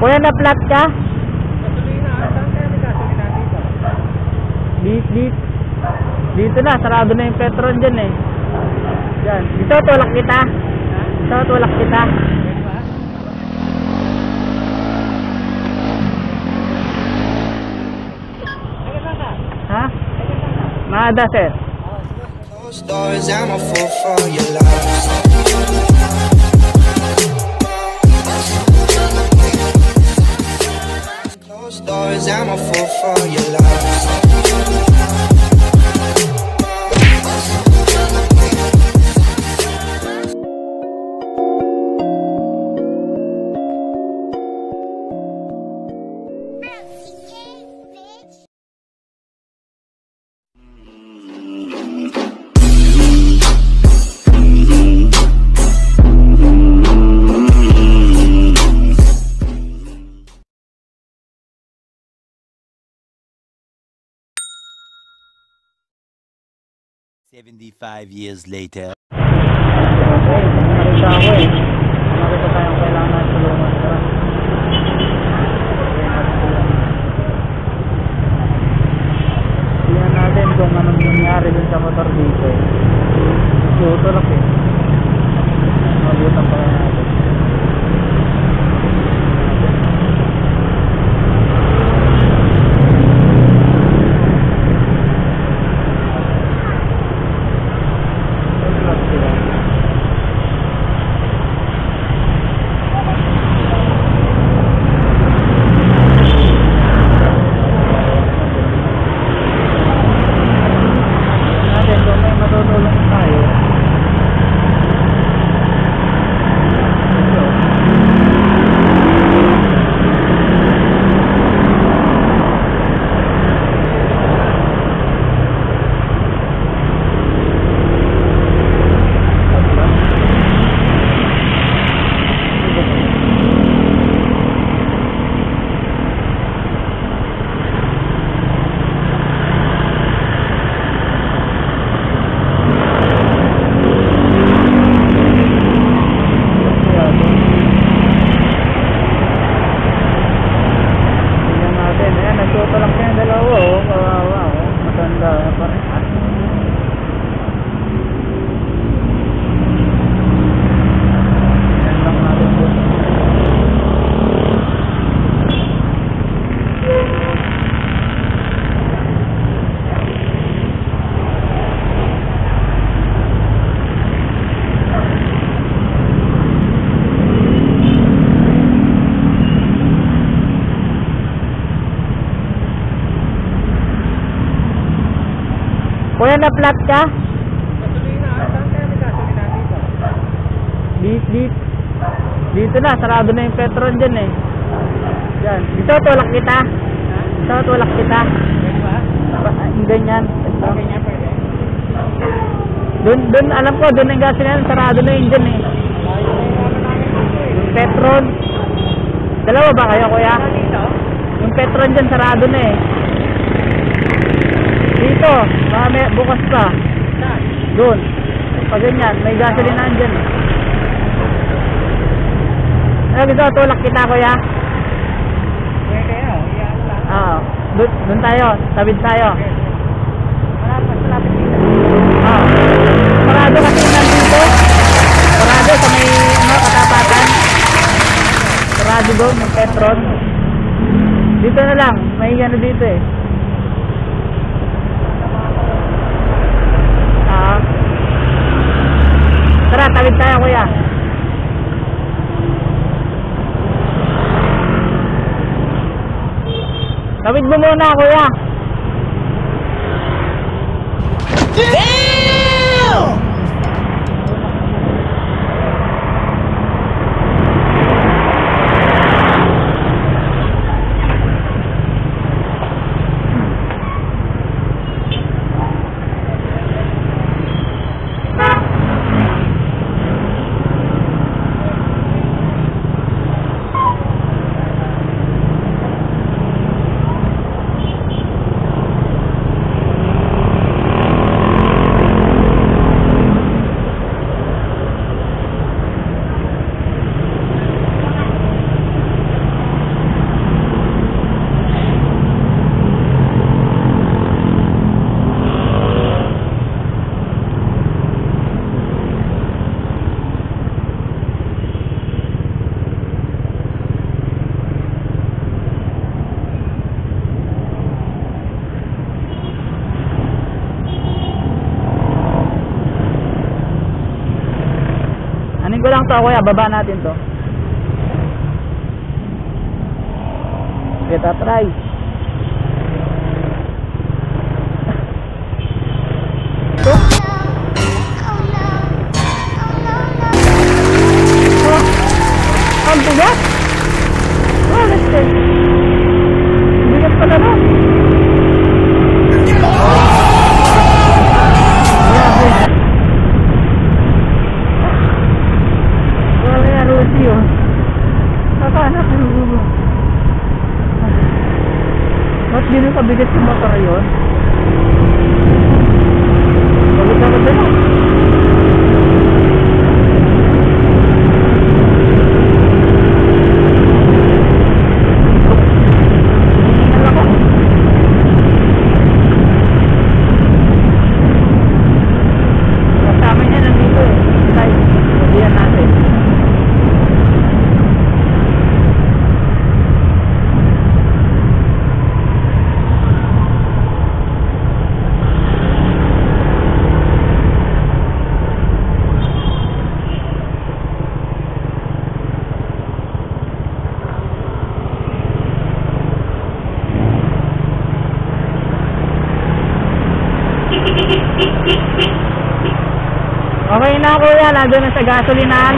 Kuya, na-flat ka? Gasolina, saan kaya may gasolina dito? Dito na, sarado na yung Petron dyan eh. Yan. Dito, tulak kita. Dito, tulak kita. Pwede ba? Ay, saan ka? Ha? Ay, saan ka? Maada, sir. Closed doors, I'm a fool for your love. Closed doors, I'm a fool for your love. $75 later. Okay, narito ako eh. Narito tayong kailangan natin tulungan. Tingnan natin kung anong nangyari dun sa motor dito. Tutulak eh. Mabutan pa kaya natin. Kuya, na-flat ka? Gasolina, saan kaya may gasolina dito? Dito na, sarado na yung Petron dyan eh. Yan. Dito, tulak kita. Dito, tulak kita. Pwede ba? Yung ganyan. Okay niya, pwede. Dun, alam ko, dun yung gasolina, sarado na yun dyan eh. Layo na yung ano namin dito eh. Yung Petron. Dalawa ba kayo, kuya? Saan dito? Yung Petron dyan, sarado na eh. Dito, bukas pa. Saan? Doon. Pag ganyan, may gasolina dyan. Ano dito, tulak kita, kuya? Pwede, oh. Iyan lang. Oo. Doon tayo, tabid tayo. Malapit dito. Oo. Sarado kasi nandito. Sarado sa may katapatan. Sarado doon, yung Petron. Dito na lang, may ano dito eh. Tara, tawid tayo, kuya. Tawid mo muna, kuya. to kuya, baba natin to. Kita try. Ito. Oh, ang bigat. Oh, let's see. Bigat pala na. Ba't di nung kabigat yung motor yun? Pagod na din ako. Kasama niya nandito eh. Tayo, sabihan natin. Okay na kuya, nandun na sa gasolinahan.